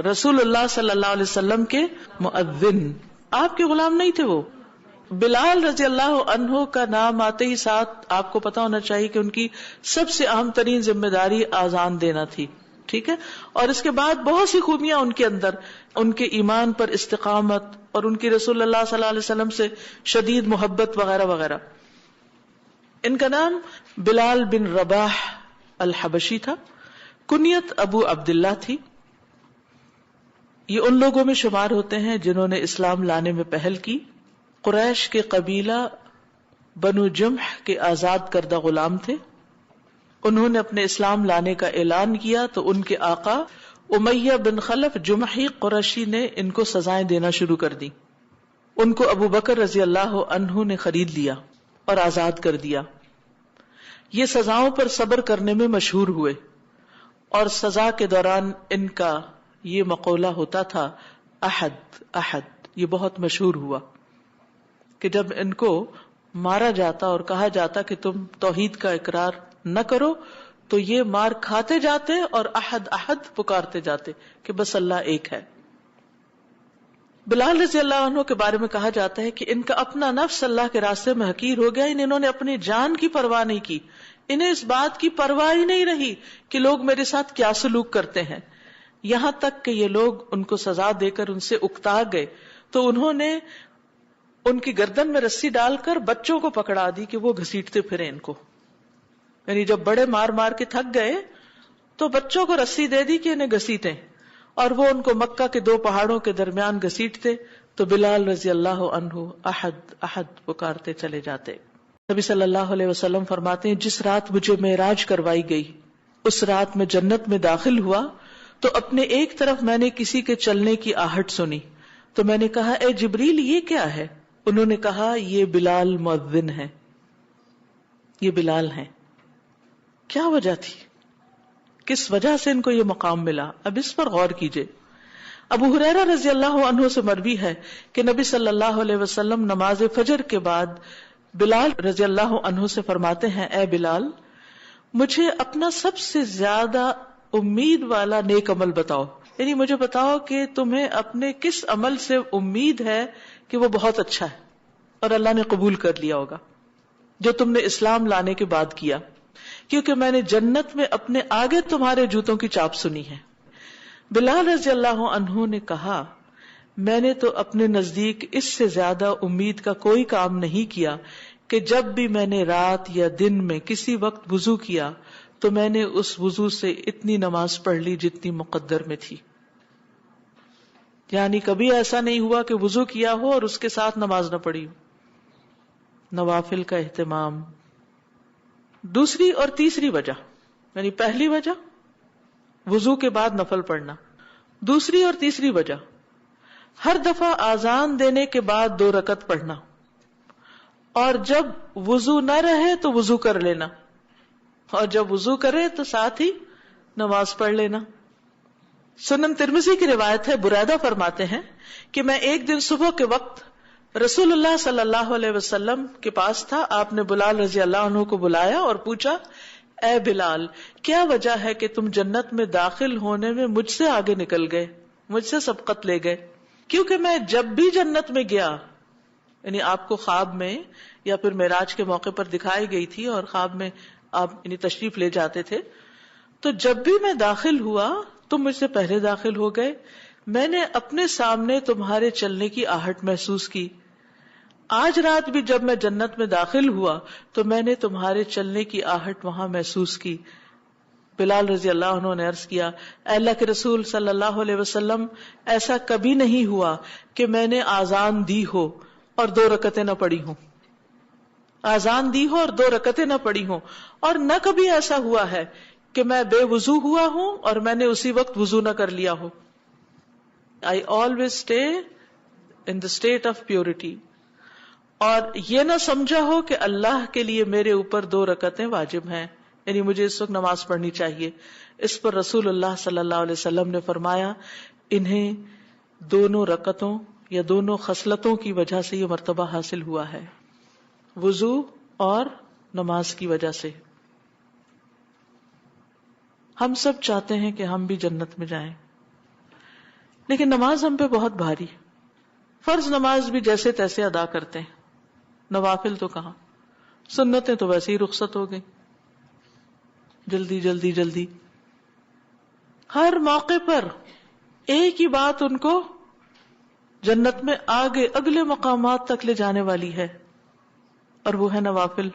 رسول اللہ صلی اللہ علیہ وسلم کے مؤذن، آپ کے غلام نہیں تھے وہ. بلال رضی اللہ عنہ کا نام آتے ہی ساتھ آپ کو پتا ہونا چاہیے کہ ان کی سب سے اہم ترین ذمہ داری آذان دینا تھی. ٹھیک ہے، اور اس کے بعد بہت سی خوبیاں ان کے اندر، ان کے ایمان پر استقامت اور ان کی رسول اللہ صلی اللہ علیہ وسلم سے شدید محبت وغیرہ وغیرہ. ان کا نام بلال بن رباح الحبشی تھا، کنیت ابو عبداللہ تھی. یہ ان لوگوں میں شمار ہوتے ہیں جنہوں نے اسلام لانے میں پہل کی. قریش کے قبیلہ بنو جمح کے آزاد کردہ غلام تھے. انہوں نے اپنے اسلام لانے کا اعلان کیا تو ان کے آقا امیہ بن خلف جمحی قریشی نے ان کو سزائیں دینا شروع کر دی. ان کو ابو بکر رضی اللہ عنہ نے خرید لیا اور آزاد کر دیا. یہ سزاؤں پر صبر کرنے میں مشہور ہوئے، اور سزا کے دوران ان کا یہ مقولہ ہوتا تھا احد احد. یہ بہت مشہور ہوا کہ جب ان کو مارا جاتا اور کہا جاتا کہ تم توحید کا اقرار نہ کرو تو یہ مار کھاتے جاتے اور احد احد پکارتے جاتے کہ بس اللہ ایک ہے. بلال رضی اللہ عنہ کے بارے میں کہا جاتا ہے کہ ان کا اپنا نفس اللہ کے راستے میں حقیر ہو گیا. انہوں نے اپنی جان کی پرواہ نہیں کی، انہیں اس بات کی پرواہ ہی نہیں رہی کہ لوگ میرے ساتھ کیا سلوک کرتے ہیں. یہاں تک کہ یہ لوگ ان کو سزا دے کر ان سے اکتا گئے تو انہوں نے ان کی گردن میں رسی ڈال کر بچوں کو پکڑا دی کہ وہ گھسیٹتے پھرے ان کو. یعنی جب بڑے مار مار کے تھک گئے تو بچوں کو رسی دے دی کہ انہیں گھسیٹیں، اور وہ ان کو مکہ کے 2 پہاڑوں کے درمیان گھسیٹتے تو بلال رضی اللہ عنہ احد احد پکارتے چلے جاتے. نبی صلی اللہ علیہ وسلم فرماتے ہیں جس رات مجھے معراج کروائی گئی اس رات میں جنت میں داخل ہوا تو اپنے ایک طرف میں نے کسی کے چلنے کی آہٹ سنی تو میں نے کہا اے جبریل یہ کیا ہے؟ انہوں نے کہا یہ بلال مؤذن ہے، یہ بلال ہیں. کیا وجہ تھی؟ کس وجہ سے ان کو یہ مقام ملا؟ اب اس پر غور کیجئے. ابو ہریرہ رضی اللہ عنہ سے مروی ہے کہ نبی صلی اللہ علیہ وسلم نماز فجر کے بعد بلال رضی اللہ عنہ سے فرماتے ہیں اے بلال مجھے اپنا سب سے زیادہ امید والا نیک عمل بتاؤ. یعنی مجھے بتاؤ کہ تمہیں اپنے کس عمل سے امید ہے کہ وہ بہت اچھا ہے اور اللہ نے قبول کر لیا ہوگا، جو تم نے اسلام لانے کے بعد کیا، کیونکہ میں نے جنت میں اپنے آگے تمہارے جوتوں کی چاپ سنی ہے. بلال رضی اللہ عنہ نے کہا میں نے تو اپنے نزدیک اس سے زیادہ امید کا کوئی کام نہیں کیا کہ جب بھی میں نے رات یا دن میں کسی وقت وضو کیا تو میں نے اس وضو سے اتنی نماز پڑھ لی جتنی مقدر میں تھی. یعنی کبھی ایسا نہیں ہوا کہ وضو کیا ہو اور اس کے ساتھ نماز نہ پڑھی ہو. نوافل کا اہتمام. دوسری اور تیسری وجہ، یعنی پہلی وجہ وضو کے بعد نفل پڑھنا، دوسری اور تیسری وجہ ہر دفعہ آذان دینے کے بعد 2 رکعت پڑھنا، اور جب وضو نہ رہے تو وضو کر لینا، اور جب وضو کرے تو ساتھ ہی نماز پڑھ لینا. سنن ترمذی کی روایت ہے، بریدہ فرماتے ہیں کہ میں ایک دن صبح کے وقت رسول اللہ صلی اللہ علیہ وسلم کے پاس تھا. آپ نے بلال رضی اللہ عنہ کو بلایا اور پوچھا اے بلال کیا وجہ ہے کہ تم جنت میں داخل ہونے میں مجھ سے آگے نکل گئے، مجھ سے سبقت لے گئے؟ کیونکہ میں جب بھی جنت میں گیا، یعنی آپ کو خواب میں یا پھر معراج کے موقع پر دکھائی گئی تھی اور خواب میں آپ یعنی تشریف لے جاتے تھے، تو جب بھی میں داخل ہوا تم مجھ سے پہلے داخل ہو گئے. میں نے اپنے سامنے تمہارے چلنے کی آہٹ محسوس کی. آج رات بھی جب میں جنت میں داخل ہوا تو میں نے تمہارے چلنے کی آہٹ وہاں محسوس کی. بلال رضی اللہ عنہ نے عرض کیا اے اللہ کے رسول صلی اللہ علیہ وسلم ایسا کبھی نہیں ہوا کہ میں نے آذان دی ہو اور 2 رکعتیں نہ پڑھی ہوں، آذان دی ہو اور 2 رکعتیں نہ پڑھی ہوں، اور نہ کبھی ایسا ہوا ہے کہ میں بے وضو ہوا ہوں اور میں نے اسی وقت وضو نہ کر لیا ہو. I always stay in the state of purity. اور یہ نہ سمجھا ہو کہ اللہ کے لیے میرے اوپر 2 رکعتیں واجب ہیں، یعنی مجھے اس وقت نماز پڑھنی چاہیے. اس پر رسول اللہ صلی اللہ علیہ وسلم نے فرمایا انہیں دونوں رکعتوں یا دونوں خصلتوں کی وجہ سے یہ مرتبہ حاصل ہوا ہے، وضو اور نماز کی وجہ سے. ہم سب چاہتے ہیں کہ ہم بھی جنت میں جائیں، لیکن نماز ہم پہ بہت بھاری. فرض نماز بھی جیسے تیسے ادا کرتے ہیں, نوافل تو کہاں, سنتیں تو ویسے ہی رخصت ہو گئی, جلدی جلدی جلدی. ہر موقع پر ایک ہی بات ان کو جنت میں آگے اگلے مقامات تک لے جانے والی ہے, اور وہ ہے نوافل.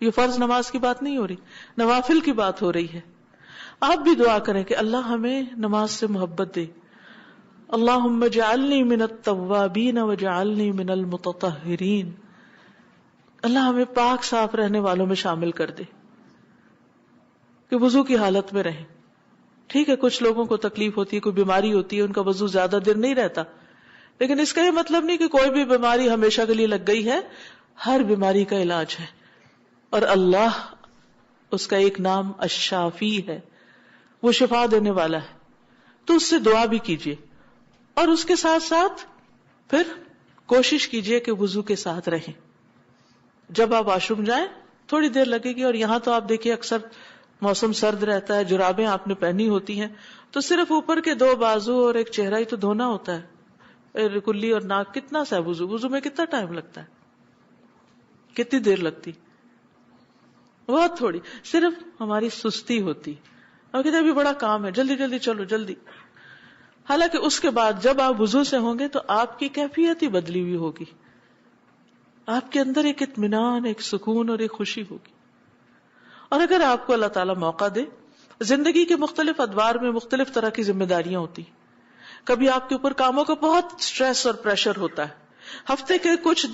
یہ فرض نماز کی بات نہیں ہو رہی, نوافل کی بات ہو رہی ہے. آپ بھی دعا کریں کہ اللہ ہمیں نماز سے محبت دے. اللہم اجعلنی من التوابین واجعلنی من المتطہرین. اللہ ہمیں پاک صاف رہنے والوں میں شامل کر دے کہ وضو کی حالت میں رہیں. ٹھیک ہے, کچھ لوگوں کو تکلیف ہوتی ہے, کوئی بیماری ہوتی ہے, ان کا وضو زیادہ دیر نہیں رہتا, لیکن اس کا یہ مطلب نہیں کہ کوئی بھی بیماری ہمیشہ کے لیے لگ گئی ہے. ہر بیماری کا علاج ہے, اور اللہ اس کا ایک نام الشافی ہے, وہ شفا دینے والا ہے. تو اس سے دعا بھی کیجیے, اور اس کے ساتھ ساتھ پھر کوشش کیجیے کہ وضو کے ساتھ رہیں. جب آپ واش روم جائیں تھوڑی دیر لگے گی, اور یہاں تو آپ دیکھیے اکثر موسم سرد رہتا ہے, جرابیں آپ نے پہنی ہوتی ہیں, تو صرف اوپر کے 2 بازو اور ایک چہرہ ہی تو دھونا ہوتا ہے. کلی اور ناک کتنا سا وضو میں کتنا ٹائم لگتا ہے, کتنی دیر لگتی, بہت تھوڑی. صرف ہماری سستی ہوتی, اور کہتے ابھی بڑا کام ہے, جلدی جلدی چلو جلدی. حالانکہ اس کے بعد جب آپ وضو سے ہوں گے تو آپ کی کیفیت ہی بدلی ہوئی ہوگی, آپ کے اندر ایک اطمینان, ایک سکون اور ایک خوشی ہوگی. اور اگر آپ کو اللہ تعالیٰ موقع دے, زندگی کے مختلف ادوار میں مختلف طرح کی ذمہ داریاں ہوتی. کبھی آپ کے اوپر کاموں کا بہت سٹریس اور پریشر ہوتا ہے, ہفتے کے کچھ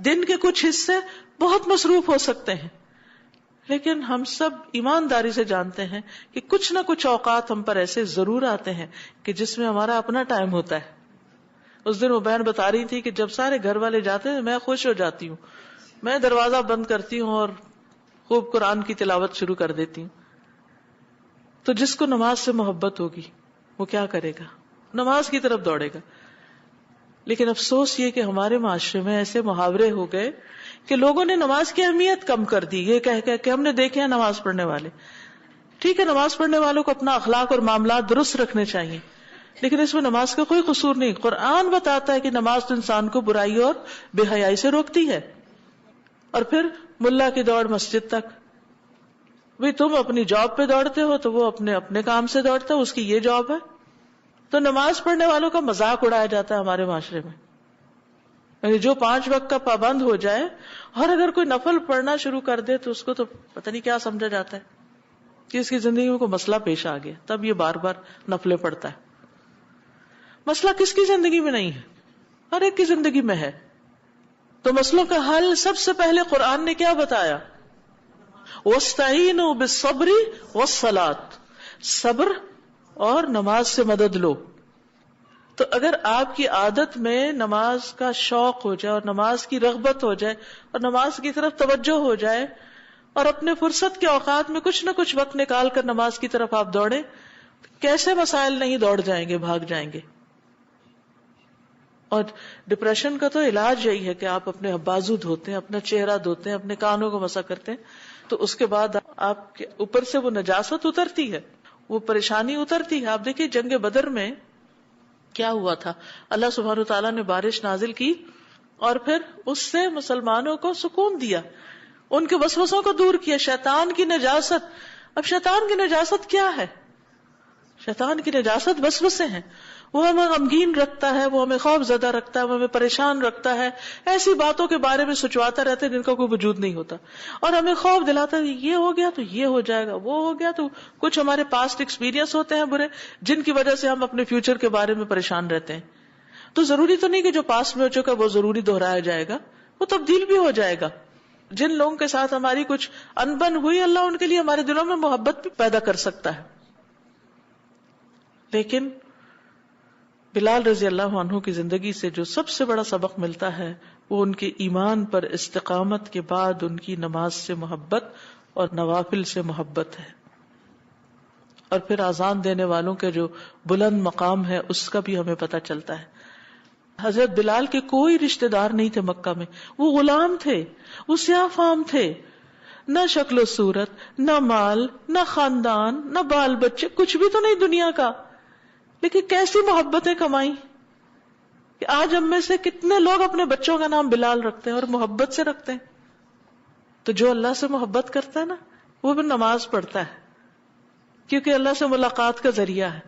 دن کے کچھ حصے بہت مصروف ہو سکتے ہیں, لیکن ہم سب ایمانداری سے جانتے ہیں کہ کچھ نہ کچھ اوقات ہم پر ایسے ضرور آتے ہیں کہ جس میں ہمارا اپنا ٹائم ہوتا ہے. اس دن وہ بہن بتا رہی تھی کہ جب سارے گھر والے جاتے ہیں میں خوش ہو جاتی ہوں, میں دروازہ بند کرتی ہوں اور خوب قرآن کی تلاوت شروع کر دیتی ہوں. تو جس کو نماز سے محبت ہوگی وہ کیا کرے گا, نماز کی طرف دوڑے گا. لیکن افسوس یہ کہ ہمارے معاشرے میں ایسے محاورے ہو گئے کہ لوگوں نے نماز کی اہمیت کم کر دی, یہ کہہ کہ ہم نے دیکھے ہیں نماز پڑھنے والے. ٹھیک ہے, نماز پڑھنے والوں کو اپنا اخلاق اور معاملات درست رکھنے چاہیے, لیکن اس میں نماز کا کوئی قصور نہیں. قرآن بتاتا ہے کہ نماز تو انسان کو برائی اور بے حیائی سے روکتی ہے. اور پھر ملا کی دوڑ مسجد تک, بھئی تم اپنی جاب پہ دوڑتے ہو تو وہ اپنے کام سے دوڑتا ہے, اس کی یہ جاب ہے. تو نماز پڑھنے والوں کا مذاق اڑایا جاتا ہے ہمارے معاشرے میں. یعنی جو 5 وقت کا پابند ہو جائے اور اگر کوئی نفل پڑھنا شروع کر دے تو اس کو تو پتہ نہیں کیا سمجھا جاتا ہے کہ اس کی زندگی میں کوئی مسئلہ پیش آ گیا, تب یہ بار بار نفلیں پڑھتا ہے. مسئلہ کس کی زندگی میں نہیں ہے, ہر ایک کی زندگی میں ہے. تو مسئلوں کا حل سب سے پہلے قرآن نے کیا بتایا, وَاسْتَعِينُوا بِالصَّبْرِ وَالصَّلَاةِ, صبر اور نماز سے مدد لو. تو اگر آپ کی عادت میں نماز کا شوق ہو جائے اور نماز کی رغبت ہو جائے اور نماز کی طرف توجہ ہو جائے اور اپنے فرصت کے اوقات میں کچھ نہ کچھ وقت نکال کر نماز کی طرف آپ دوڑیں, کیسے مسائل نہیں دوڑ جائیں گے, بھاگ جائیں گے. اور ڈپریشن کا تو علاج یہی ہے کہ آپ اپنے بازو دھوتے ہیں, اپنا چہرہ دھوتے ہیں, اپنے کانوں کو مسح کرتے ہیں, تو اس کے بعد آپ کے اوپر سے وہ نجاست اترتی ہے, وہ پریشانی اترتی ہے. آپ دیکھیے جنگ بدر میں کیا ہوا تھا, اللہ سبحانہ وتعالیٰ نے بارش نازل کی اور پھر اس سے مسلمانوں کو سکون دیا, ان کے وسوسوں کو دور کیا. شیطان کی نجاست, اب شیطان کی نجاست کیا ہے؟ شیطان کی نجاست وسوسے ہیں. وہ ہمیں غمگین رکھتا ہے, وہ ہمیں خوف زدہ رکھتا ہے, وہ ہمیں پریشان رکھتا ہے, ایسی باتوں کے بارے میں سوچواتا رہتا ہے جن کا کوئی وجود نہیں ہوتا, اور ہمیں خوف دلاتا ہے یہ ہو گیا تو یہ ہو جائے گا, وہ ہو گیا تو کچھ ہمارے پاسٹ ایکسپیرینس ہوتے ہیں برے, جن کی وجہ سے ہم اپنے فیوچر کے بارے میں پریشان رہتے ہیں. تو ضروری تو نہیں کہ جو پاسٹ میں ہو چکا وہ ضروری دہرایا جائے گا, وہ تبدیل بھی ہو جائے گا. جن لوگوں کے ساتھ ہماری کچھ انبن ہوئی, اللہ ان کے لیے ہمارے دلوں میں محبت بھی پیدا کر سکتا ہے. لیکن بلال رضی اللہ عنہ کی زندگی سے جو سب سے بڑا سبق ملتا ہے وہ ان کے ایمان پر استقامت کے بعد ان کی نماز سے محبت اور نوافل سے محبت ہے. اور پھر اذان دینے والوں کے جو بلند مقام ہے اس کا بھی ہمیں پتہ چلتا ہے. حضرت بلال کے کوئی رشتہ دار نہیں تھے مکہ میں, وہ غلام تھے, وہ سیاہ فام تھے, نہ شکل و صورت, نہ مال, نہ خاندان, نہ بال بچے, کچھ بھی تو نہیں دنیا کا, لیکن کیسی محبتیں کمائی کہ آج ہم میں سے کتنے لوگ اپنے بچوں کا نام بلال رکھتے ہیں اور محبت سے رکھتے ہیں. تو جو اللہ سے محبت کرتا ہے نا وہ بھی نماز پڑھتا ہے کیونکہ اللہ سے ملاقات کا ذریعہ ہے.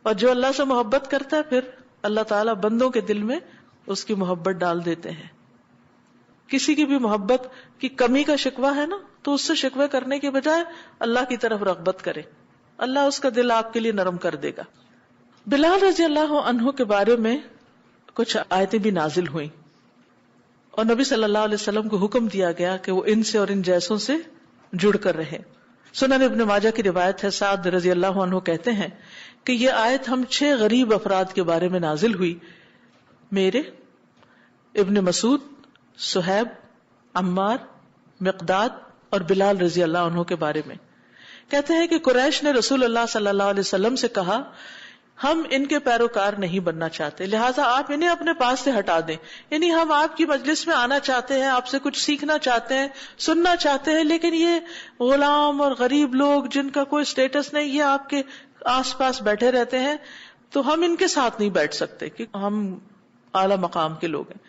اور جو اللہ سے محبت کرتا ہے پھر اللہ تعالیٰ بندوں کے دل میں اس کی محبت ڈال دیتے ہیں. کسی کی بھی محبت کی کمی کا شکوہ ہے نا تو اس سے شکوے کرنے کے بجائے اللہ کی طرف رغبت کرے, اللہ اس کا دل آپ کے لیے نرم کر دے گا. بلال رضی اللہ عنہ کے بارے میں کچھ آیتیں بھی نازل ہوئیں اور نبی صلی اللہ علیہ وسلم کو حکم دیا گیا کہ وہ ان سے اور ان جیسوں سے جڑ کر رہے. سنن ابن ماجہ کی روایت ہے, سعد رضی اللہ عنہ کہتے ہیں کہ یہ آیت ہم 6 غریب افراد کے بارے میں نازل ہوئی, میرے, ابن مسعود, صہیب, عمار, مقداد اور بلال رضی اللہ عنہ کے بارے میں. کہتے ہیں کہ قریش نے رسول اللہ صلی اللہ علیہ وسلم سے کہا ہم ان کے پیروکار نہیں بننا چاہتے, لہٰذا آپ انہیں اپنے پاس سے ہٹا دیں. یعنی ہم آپ کی مجلس میں آنا چاہتے ہیں, آپ سے کچھ سیکھنا چاہتے ہیں, سننا چاہتے ہیں, لیکن یہ غلام اور غریب لوگ جن کا کوئی سٹیٹس نہیں, یہ آپ کے آس پاس بیٹھے رہتے ہیں, تو ہم ان کے ساتھ نہیں بیٹھ سکتے کہ ہم اعلی مقام کے لوگ ہیں,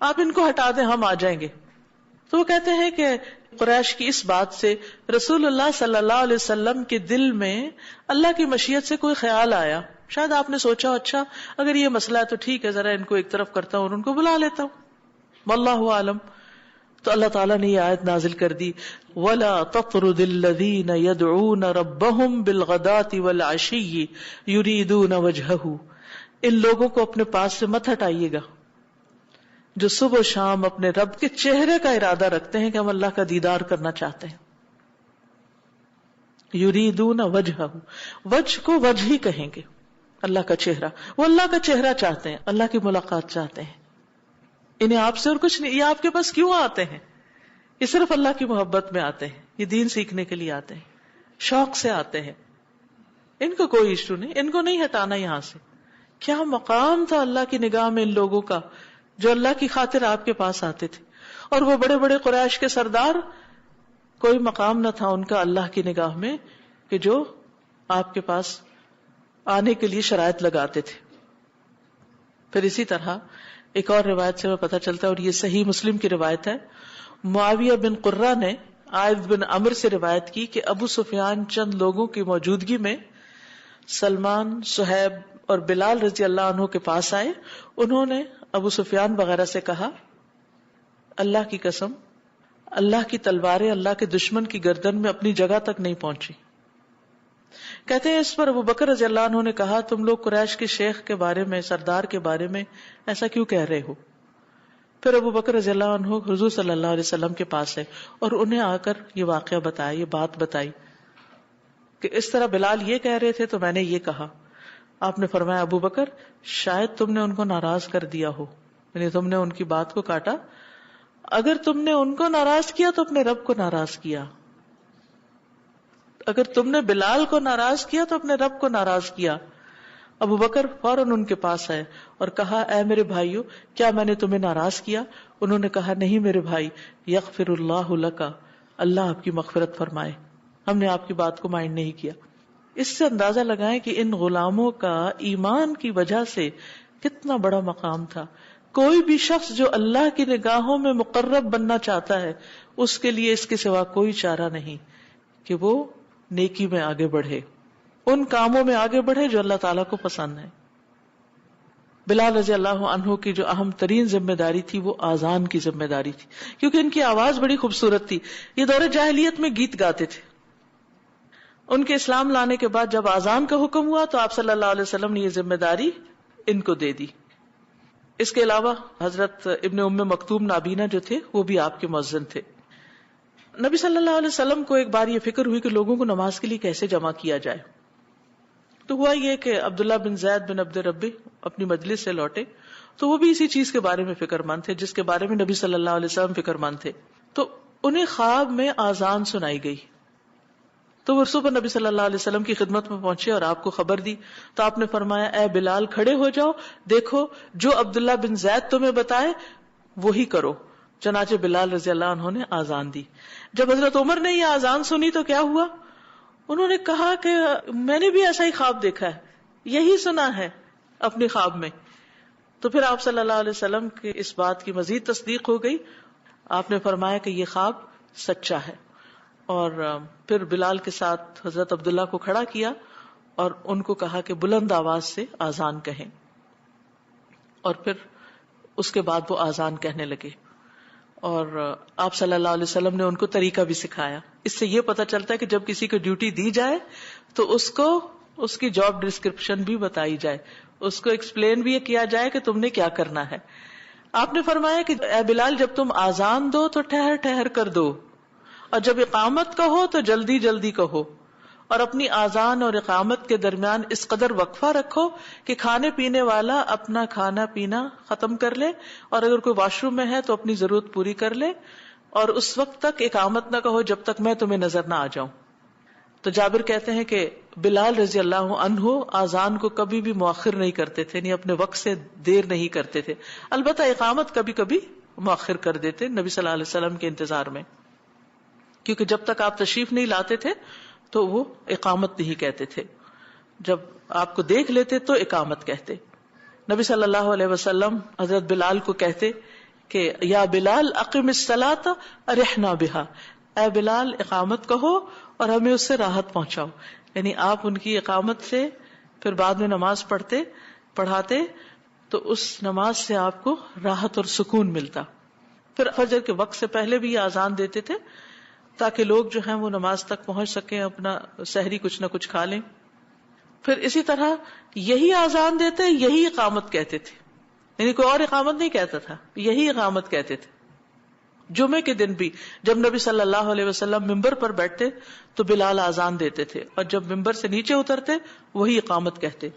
آپ ان کو ہٹا دیں, ہم آ جائیں گے. تو وہ کہتے ہیں کہ قریش کی اس بات سے رسول اللہ صلی اللہ علیہ وسلم کے دل میں اللہ کی مشیت سے کوئی خیال آیا. شاید آپ نے سوچا اچھا اگر یہ مسئلہ ہے تو ٹھیک ہے, ذرا ان کو ایک طرف کرتا ہوں اور ان کو بلا لیتا ہوں, واللہ عالم. تو اللہ تعالیٰ نے یہ آیت نازل کر دی, وَلَا تَطْرُدِ الَّذِينَ يَدْعُونَ رَبَّهُمْ بِالْغَدَاةِ وَالْعَشِيِّ يُرِيدُونَ وَجْهَهُ. ان لوگوں کو اپنے پاس سے مت ہٹائیے گا جو صبح و شام اپنے رب کے چہرے کا ارادہ رکھتے ہیں کہ ہم اللہ کا دیدار کرنا چاہتے ہیں. یریدون وجہہ, وجہ کو وجہ ہی کہیں گے, اللہ کا چہرہ, وہ اللہ کا چہرہ چاہتے ہیں, اللہ کی ملاقات چاہتے ہیں. انہیں آپ سے اور کچھ نہیں, یہ آپ کے پاس کیوں آتے ہیں؟ یہ صرف اللہ کی محبت میں آتے ہیں, یہ دین سیکھنے کے لیے آتے ہیں, شوق سے آتے ہیں, ان کو کوئی ایشو نہیں, ان کو نہیں ہٹانا یہاں سے. کیا مقام تھا اللہ کی نگاہ میں ان لوگوں کا جو اللہ کی خاطر آپ کے پاس آتے تھے. اور وہ بڑے بڑے قریش کے سردار, کوئی مقام نہ تھا ان کا اللہ کی نگاہ میں کہ جو آپ کے پاس آنے کے لیے شرائط لگاتے تھے. پھر اسی طرح ایک اور روایت سے ہمیں پتہ چلتا ہے, اور یہ صحیح مسلم کی روایت ہے, معاویہ بن قرہ نے عائد بن عمر سے روایت کی کہ ابو سفیان چند لوگوں کی موجودگی میں سلمان, صہیب اور بلال رضی اللہ عنہ کے پاس آئے. انہوں نے ابو سفیان وغیرہ سے کہا, اللہ کی قسم, اللہ کی تلواریں اللہ کے دشمن کی گردن میں اپنی جگہ تک نہیں پہنچی. کہتے ہیں اس پر ابو بکر رضی اللہ عنہ نے کہا, تم لوگ قریش کے شیخ کے بارے میں, سردار کے بارے میں ایسا کیوں کہہ رہے ہو؟ پھر ابو بکر رضی اللہ عنہ حضور صلی اللہ علیہ وسلم کے پاس ہے اور انہیں آ کر یہ واقعہ بتایا, یہ بات بتائی کہ اس طرح بلال یہ کہہ رہے تھے تو میں نے یہ کہا. آپ نے فرمایا, ابو بکر شاید تم نے ان کو ناراض کر دیا ہو, یعنی تم نے ان کی بات کو کاٹا. اگر تم نے ان کو ناراض کیا تو اپنے رب کو ناراض کیا, اگر تم نے بلال کو ناراض کیا تو اپنے رب کو ناراض کیا. ابو بکر فوراً ان کے پاس آئے اور کہا, اے میرے بھائیو, کیا میں نے تمہیں ناراض کیا؟ انہوں نے کہا, نہیں میرے بھائی, یغفر اللہ لک, اللہ آپ کی مغفرت فرمائے, ہم نے آپ کی بات کو مائنڈ نہیں کیا. اس سے اندازہ لگائیں کہ ان غلاموں کا ایمان کی وجہ سے کتنا بڑا مقام تھا. کوئی بھی شخص جو اللہ کی نگاہوں میں مقرب بننا چاہتا ہے اس کے لیے اس کے سوا کوئی چارہ نہیں کہ وہ نیکی میں آگے بڑھے, ان کاموں میں آگے بڑھے جو اللہ تعالیٰ کو پسند ہے. بلال رضی اللہ عنہ کی جو اہم ترین ذمہ داری تھی وہ آذان کی ذمہ داری تھی, کیونکہ ان کی آواز بڑی خوبصورت تھی. یہ دور جاہلیت میں گیت گاتے تھے. ان کے اسلام لانے کے بعد جب آذان کا حکم ہوا تو آپ صلی اللہ علیہ وسلم نے یہ ذمہ داری ان کو دے دی. اس کے علاوہ حضرت ابن ام مکتوم نابینا جو تھے وہ بھی آپ کے مؤذن تھے. نبی صلی اللہ علیہ وسلم کو ایک بار یہ فکر ہوئی کہ لوگوں کو نماز کے لیے کیسے جمع کیا جائے. تو ہوا یہ کہ عبداللہ بن زید بن عبد ربی اپنی مجلس سے لوٹے تو وہ بھی اسی چیز کے بارے میں فکر مند تھے جس کے بارے میں نبی صلی اللہ علیہ وسلم فکر مند تھے. تو انہیں خواب میں آذان سنائی گئی تو وہ صبح نبی صلی اللہ علیہ وسلم کی خدمت میں پہنچے اور آپ کو خبر دی. تو آپ نے فرمایا, اے بلال کھڑے ہو جاؤ, دیکھو جو عبداللہ بن زید تمہیں بتائے وہی کرو. چنانچہ بلال رضی اللہ عنہ نے آذان دی. جب حضرت عمر نے یہ آذان سنی تو کیا ہوا؟ انہوں نے کہا کہ میں نے بھی ایسا ہی خواب دیکھا ہے یہی سنا ہے اپنی خواب میں. تو پھر آپ صلی اللہ علیہ وسلم کی اس بات کی مزید تصدیق ہو گئی. آپ نے فرمایا کہ یہ خواب سچا ہے. اور پھر بلال کے ساتھ حضرت عبداللہ کو کھڑا کیا اور ان کو کہا کہ بلند آواز سے آذان کہیں. اور پھر اس کے بعد وہ آذان کہنے لگے. اور آپ صلی اللہ علیہ وسلم نے ان کو طریقہ بھی سکھایا. اس سے یہ پتہ چلتا ہے کہ جب کسی کو ڈیوٹی دی جائے تو اس کو اس کی جاب ڈسکرپشن بھی بتائی جائے, اس کو ایکسپلین بھی کیا جائے کہ تم نے کیا کرنا ہے. آپ نے فرمایا کہ اے بلال, جب تم آذان دو تو ٹھہر ٹھہر کر دو, اور جب اقامت کہو تو جلدی جلدی کہو, اور اپنی آذان اور اقامت کے درمیان اس قدر وقفہ رکھو کہ کھانے پینے والا اپنا کھانا پینا ختم کر لے, اور اگر کوئی واش روم میں ہے تو اپنی ضرورت پوری کر لے, اور اس وقت تک اقامت نہ کہو جب تک میں تمہیں نظر نہ آ جاؤں. تو جابر کہتے ہیں کہ بلال رضی اللہ عنہ آذان کو کبھی بھی مؤخر نہیں کرتے تھے, یعنی اپنے وقت سے دیر نہیں کرتے تھے. البتہ اقامت کبھی کبھی مؤخر کر دیتے نبی صلی اللہ علیہ وسلم کے انتظار میں, کیونکہ جب تک آپ تشریف نہیں لاتے تھے تو وہ اقامت نہیں کہتے تھے, جب آپ کو دیکھ لیتے تو اقامت کہتے. نبی صلی اللہ علیہ وسلم حضرت بلال کو کہتے کہ یا بلال اقم الصلاۃ ارحنا بہا, اے بلال اقامت کہو اور ہمیں اس سے راحت پہنچاؤ. یعنی آپ ان کی اقامت سے پھر بعد میں نماز پڑھاتے تو اس نماز سے آپ کو راحت اور سکون ملتا. پھر فجر کے وقت سے پہلے بھی یہ اذان دیتے تھے تاکہ لوگ جو ہیں وہ نماز تک پہنچ سکیں, اپنا سحری کچھ نہ کچھ کھا لیں. پھر اسی طرح یہی اذان دیتے, یہی اقامت کہتے تھے, یعنی کوئی اور اقامت نہیں کہتا تھا, یہی اقامت کہتے تھے. جمعے کے دن بھی جب نبی صلی اللہ علیہ وسلم ممبر پر بیٹھتے تو بلال اذان دیتے تھے, اور جب ممبر سے نیچے اترتے وہی اقامت کہتے.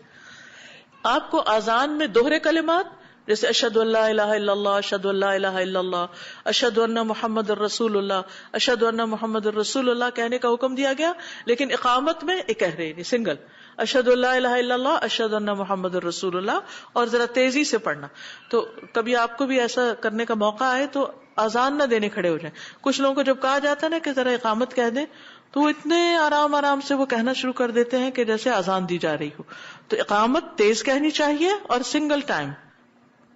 آپ کو اذان میں دوہرے کلمات جیسے اشہد ان لا الہ الا اللہ, اشہد ان لا الہ الا اللہ, اشہد ان محمد الرسول اللہ, اشہد ان محمد الرسول اللہ کہنے کا حکم دیا گیا, لیکن اقامت میں ایک کہہ رہے سنگل اشہد ان لا الہ الا اللہ, اشہد ان محمد الرسول اللہ, اور ذرا تیزی سے پڑھنا. تو کبھی آپ کو بھی ایسا کرنے کا موقع آئے تو اذان نہ دینے کھڑے ہو جائیں. کچھ لوگوں کو جب کہا جاتا ہے نا کہ ذرا اقامت کہہ دیں تو وہ اتنے آرام آرام سے وہ کہنا شروع کر دیتے ہیں کہ جیسے اذان دی جا رہی ہو. تو اقامت تیز کہنی چاہیے اور سنگل ٹائم.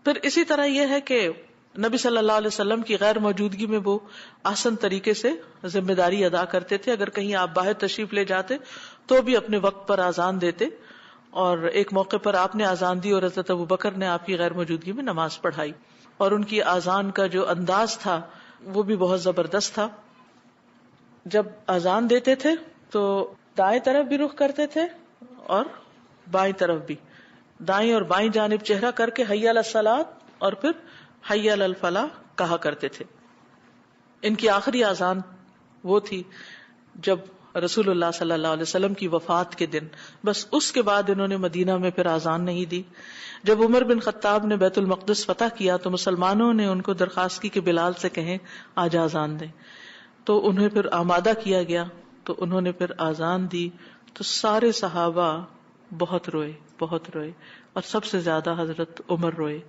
پھر اسی طرح یہ ہے کہ نبی صلی اللہ علیہ وسلم کی غیر موجودگی میں وہ آسن طریقے سے ذمہ داری ادا کرتے تھے. اگر کہیں آپ باہر تشریف لے جاتے تو بھی اپنے وقت پر اذان دیتے, اور ایک موقع پر آپ نے اذان دی اور حضرت ابوبکر نے آپ کی غیر موجودگی میں نماز پڑھائی. اور ان کی اذان کا جو انداز تھا وہ بھی بہت زبردست تھا. جب اذان دیتے تھے تو دائیں طرف بھی رخ کرتے تھے اور بائیں طرف بھی, دائیں اور بائیں جانب چہرہ کر کے حی علی الصلاۃ اور پھر حی علی الفلاح کہا کرتے تھے. ان کی آخری اذان وہ تھی جب رسول اللہ صلی اللہ علیہ وسلم کی وفات کے دن, بس اس کے بعد انہوں نے مدینہ میں پھر اذان نہیں دی. جب عمر بن خطاب نے بیت المقدس فتح کیا تو مسلمانوں نے ان کو درخواست کی کہ بلال سے کہیں آج اذان دیں, تو انہیں پھر آمادہ کیا گیا, تو انہوں نے پھر اذان دی. تو سارے صحابہ بہت روئے, اور سب سے زیادہ حضرت عمر روئے.